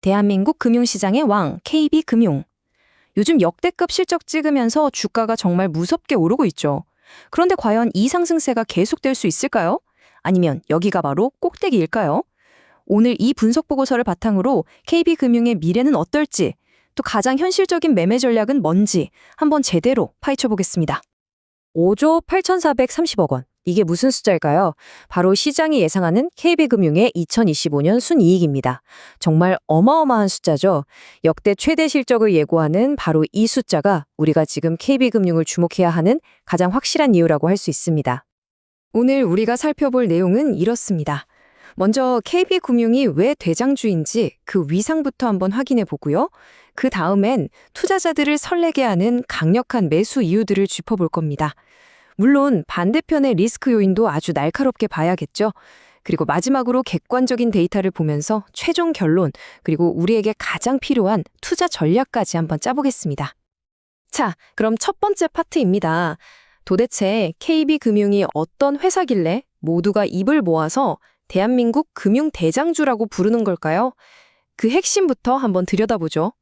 대한민국 금융시장의 왕, KB금융. 요즘 역대급 실적 찍으면서 주가가 정말 무섭게 오르고 있죠. 그런데 과연 이 상승세가 계속될 수 있을까요? 아니면 여기가 바로 꼭대기일까요? 오늘 이 분석 보고서를 바탕으로 KB금융의 미래는 어떨지, 또 가장 현실적인 매매 전략은 뭔지 한번 제대로 파헤쳐 보겠습니다. 5조 8,430억 원. 이게 무슨 숫자일까요? 바로 시장이 예상하는 KB금융의 2025년 순이익입니다. 정말 어마어마한 숫자죠. 역대 최대 실적을 예고하는 바로 이 숫자가 우리가 지금 KB금융을 주목해야 하는 가장 확실한 이유라고 할 수 있습니다. 오늘 우리가 살펴볼 내용은 이렇습니다. 먼저 KB금융이 왜 대장주인지 그 위상부터 한번 확인해 보고요. 그 다음엔 투자자들을 설레게 하는 강력한 매수 이유들을 짚어볼 겁니다. 물론 반대편의 리스크 요인도 아주 날카롭게 봐야겠죠. 그리고 마지막으로 객관적인 데이터를 보면서 최종 결론, 그리고 우리에게 가장 필요한 투자 전략까지 한번 짜보겠습니다. 자, 그럼 첫 번째 파트입니다. 도대체 KB금융이 어떤 회사길래 모두가 입을 모아서 대한민국 금융 대장주라고 부르는 걸까요? 그 핵심부터 한번 들여다보죠.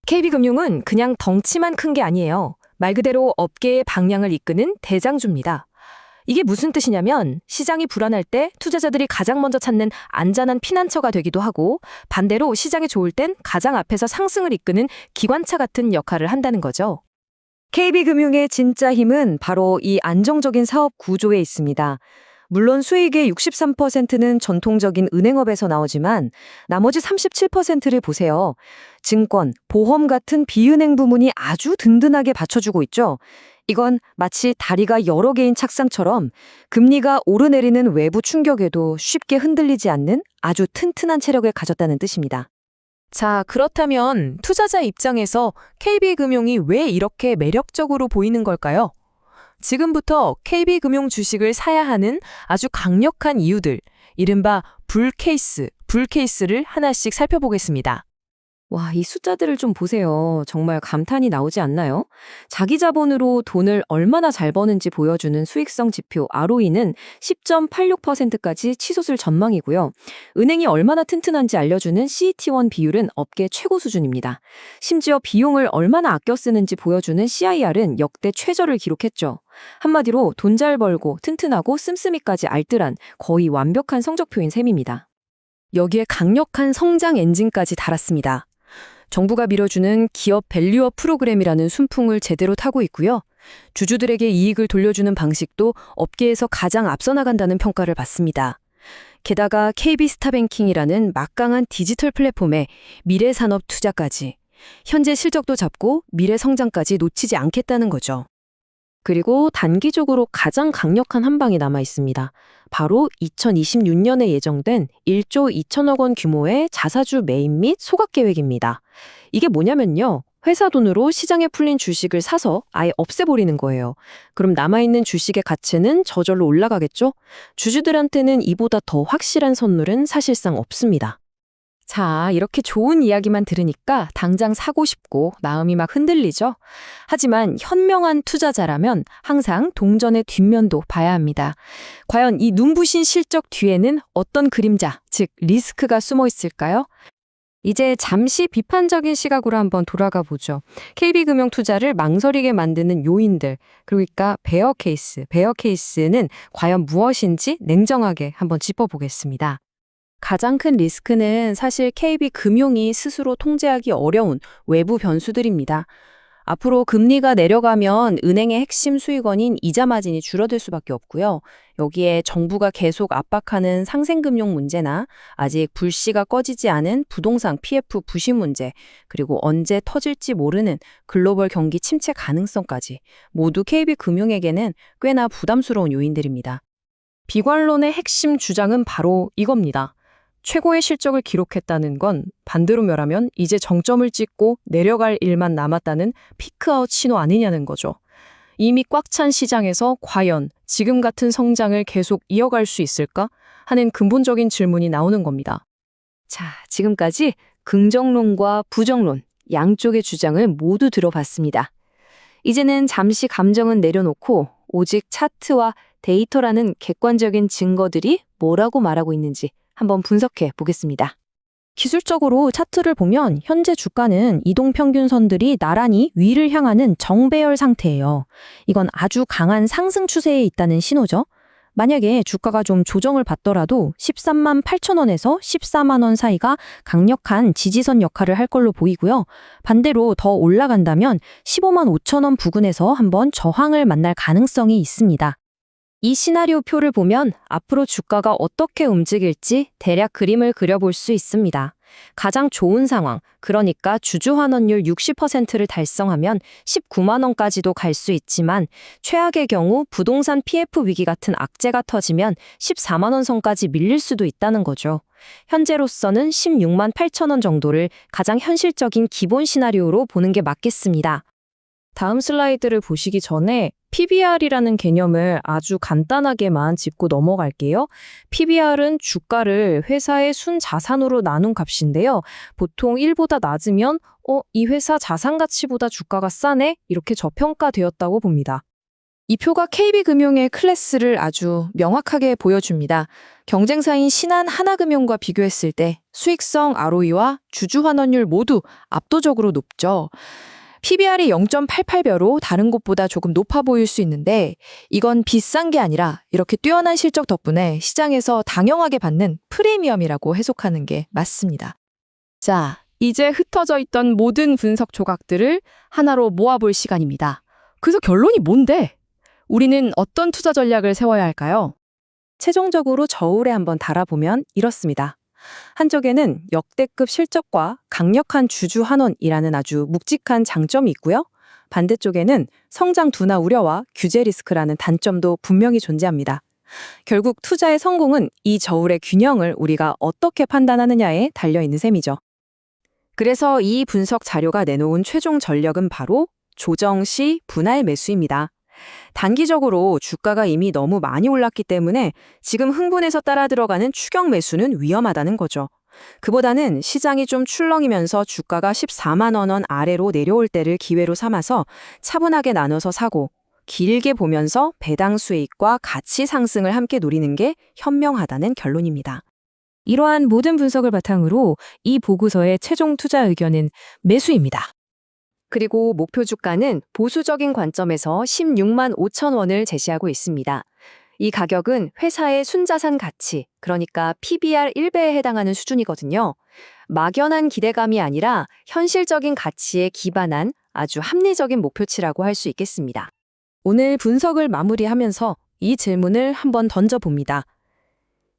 KB금융은 그냥 덩치만 큰 게 아니에요. 말 그대로 업계의 방향을 이끄는 대장주입니다. 이게 무슨 뜻이냐면 시장이 불안할 때 투자자들이 가장 먼저 찾는 안전한 피난처가 되기도 하고, 반대로 시장이 좋을 땐 가장 앞에서 상승을 이끄는 기관차 같은 역할을 한다는 거죠. KB금융의 진짜 힘은 바로 이 안정적인 사업 구조에 있습니다. 물론 수익의 63%는 전통적인 은행업에서 나오지만 나머지 37%를 보세요. 증권, 보험 같은 비은행 부문이 아주 든든하게 받쳐주고 있죠. 이건 마치 다리가 여러 개인 착상처럼 금리가 오르내리는 외부 충격에도 쉽게 흔들리지 않는 아주 튼튼한 체력을 가졌다는 뜻입니다. 자, 그렇다면 투자자 입장에서 KB금융이 왜 이렇게 매력적으로 보이는 걸까요? 지금부터 KB금융 주식을 사야 하는 아주 강력한 이유들, 이른바 불케이스를 하나씩 살펴보겠습니다. 와, 이 숫자들을 좀 보세요. 정말 감탄이 나오지 않나요? 자기 자본으로 돈을 얼마나 잘 버는지 보여주는 수익성 지표 ROE는 10.86%까지 치솟을 전망이고요. 은행이 얼마나 튼튼한지 알려주는 CET1 비율은 업계 최고 수준입니다. 심지어 비용을 얼마나 아껴 쓰는지 보여주는 CIR은 역대 최저를 기록했죠. 한마디로 돈 잘 벌고 튼튼하고 씀씀이까지 알뜰한 거의 완벽한 성적표인 셈입니다. 여기에 강력한 성장 엔진까지 달았습니다. 정부가 밀어주는 기업 밸류업 프로그램이라는 순풍을 제대로 타고 있고요. 주주들에게 이익을 돌려주는 방식도 업계에서 가장 앞서 나간다는 평가를 받습니다. 게다가 KB스타뱅킹이라는 막강한 디지털 플랫폼에 미래산업 투자까지, 현재 실적도 잡고 미래 성장까지 놓치지 않겠다는 거죠. 그리고 단기적으로 가장 강력한 한 방이 남아 있습니다. 바로 2026년에 예정된 1조 2천억 원 규모의 자사주 매입 및 소각 계획입니다. 이게 뭐냐면요. 회사 돈으로 시장에 풀린 주식을 사서 아예 없애버리는 거예요. 그럼 남아있는 주식의 가치는 저절로 올라가겠죠? 주주들한테는 이보다 더 확실한 선물은 사실상 없습니다. 자, 이렇게 좋은 이야기만 들으니까 당장 사고 싶고 마음이 막 흔들리죠? 하지만 현명한 투자자라면 항상 동전의 뒷면도 봐야 합니다. 과연 이 눈부신 실적 뒤에는 어떤 그림자, 즉 리스크가 숨어 있을까요? 이제 잠시 비판적인 시각으로 한번 돌아가 보죠. KB금융 투자를 망설이게 만드는 요인들, 그러니까 베어 케이스는 과연 무엇인지 냉정하게 한번 짚어보겠습니다. 가장 큰 리스크는 사실 KB금융이 스스로 통제하기 어려운 외부 변수들입니다. 앞으로 금리가 내려가면 은행의 핵심 수익원인 이자 마진이 줄어들 수밖에 없고요. 여기에 정부가 계속 압박하는 상생금융 문제나 아직 불씨가 꺼지지 않은 부동산 PF 부실 문제, 그리고 언제 터질지 모르는 글로벌 경기 침체 가능성까지 모두 KB금융에게는 꽤나 부담스러운 요인들입니다. 비관론의 핵심 주장은 바로 이겁니다. 최고의 실적을 기록했다는 건 반대로 말하면 이제 정점을 찍고 내려갈 일만 남았다는 피크아웃 신호 아니냐는 거죠. 이미 꽉 찬 시장에서 과연 지금 같은 성장을 계속 이어갈 수 있을까 하는 근본적인 질문이 나오는 겁니다. 자, 지금까지 긍정론과 부정론, 양쪽의 주장을 모두 들어봤습니다. 이제는 잠시 감정은 내려놓고 오직 차트와 데이터라는 객관적인 증거들이 뭐라고 말하고 있는지 한번 분석해 보겠습니다. 기술적으로 차트를 보면 현재 주가는 이동평균선들이 나란히 위를 향하는 정배열 상태예요. 이건 아주 강한 상승 추세에 있다는 신호죠. 만약에 주가가 좀 조정을 받더라도 13만 8천 원에서 14만 원 사이가 강력한 지지선 역할을 할 걸로 보이고요. 반대로 더 올라간다면 15만 5천 원 부근에서 한번 저항을 만날 가능성이 있습니다. 이 시나리오 표를 보면 앞으로 주가가 어떻게 움직일지 대략 그림을 그려볼 수 있습니다. 가장 좋은 상황, 그러니까 주주 환원율 60%를 달성하면 19만 원까지도 갈 수 있지만 최악의 경우 부동산 PF 위기 같은 악재가 터지면 14만 원 선까지 밀릴 수도 있다는 거죠. 현재로서는 16만 8천 원 정도를 가장 현실적인 기본 시나리오로 보는 게 맞겠습니다. 다음 슬라이드를 보시기 전에 PBR이라는 개념을 아주 간단하게만 짚고 넘어갈게요. PBR은 주가를 회사의 순자산으로 나눈 값인데요. 보통 1보다 낮으면 이 회사 자산 가치보다 주가가 싸네? 이렇게 저평가되었다고 봅니다. 이 표가 KB금융의 클래스를 아주 명확하게 보여줍니다. 경쟁사인 신한 하나금융과 비교했을 때 수익성 ROE와 주주 환원율 모두 압도적으로 높죠. PBR이 0.88배로 다른 곳보다 조금 높아 보일 수 있는데 이건 비싼 게 아니라 이렇게 뛰어난 실적 덕분에 시장에서 당연하게 받는 프리미엄이라고 해석하는 게 맞습니다. 자, 이제 흩어져 있던 모든 분석 조각들을 하나로 모아볼 시간입니다. 그래서 결론이 뭔데? 우리는 어떤 투자 전략을 세워야 할까요? 최종적으로 저울에 한번 달아보면 이렇습니다. 한쪽에는 역대급 실적과 강력한 주주 환원이라는 아주 묵직한 장점이 있고요. 반대쪽에는 성장 둔화 우려와 규제 리스크라는 단점도 분명히 존재합니다. 결국 투자의 성공은 이 저울의 균형을 우리가 어떻게 판단하느냐에 달려있는 셈이죠. 그래서 이 분석 자료가 내놓은 최종 전략은 바로 조정 시 분할 매수입니다. 단기적으로 주가가 이미 너무 많이 올랐기 때문에 지금 흥분해서 따라 들어가는 추격 매수는 위험하다는 거죠. 그보다는 시장이 좀 출렁이면서 주가가 14만 원 아래로 내려올 때를 기회로 삼아서 차분하게 나눠서 사고 길게 보면서 배당 수익과 가치 상승을 함께 노리는 게 현명하다는 결론입니다. 이러한 모든 분석을 바탕으로 이 보고서의 최종 투자 의견은 매수입니다. 그리고 목표 주가는 보수적인 관점에서 16만 5천 원을 제시하고 있습니다. 이 가격은 회사의 순자산 가치, 그러니까 PBR 1배에 해당하는 수준이거든요. 막연한 기대감이 아니라 현실적인 가치에 기반한 아주 합리적인 목표치라고 할 수 있겠습니다. 오늘 분석을 마무리하면서 이 질문을 한번 던져봅니다.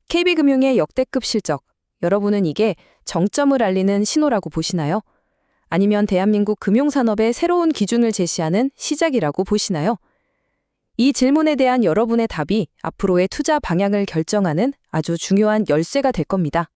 KB금융의 역대급 실적, 여러분은 이게 정점을 알리는 신호라고 보시나요? 아니면 대한민국 금융산업의 새로운 기준을 제시하는 시작이라고 보시나요? 이 질문에 대한 여러분의 답이 앞으로의 투자 방향을 결정하는 아주 중요한 열쇠가 될 겁니다.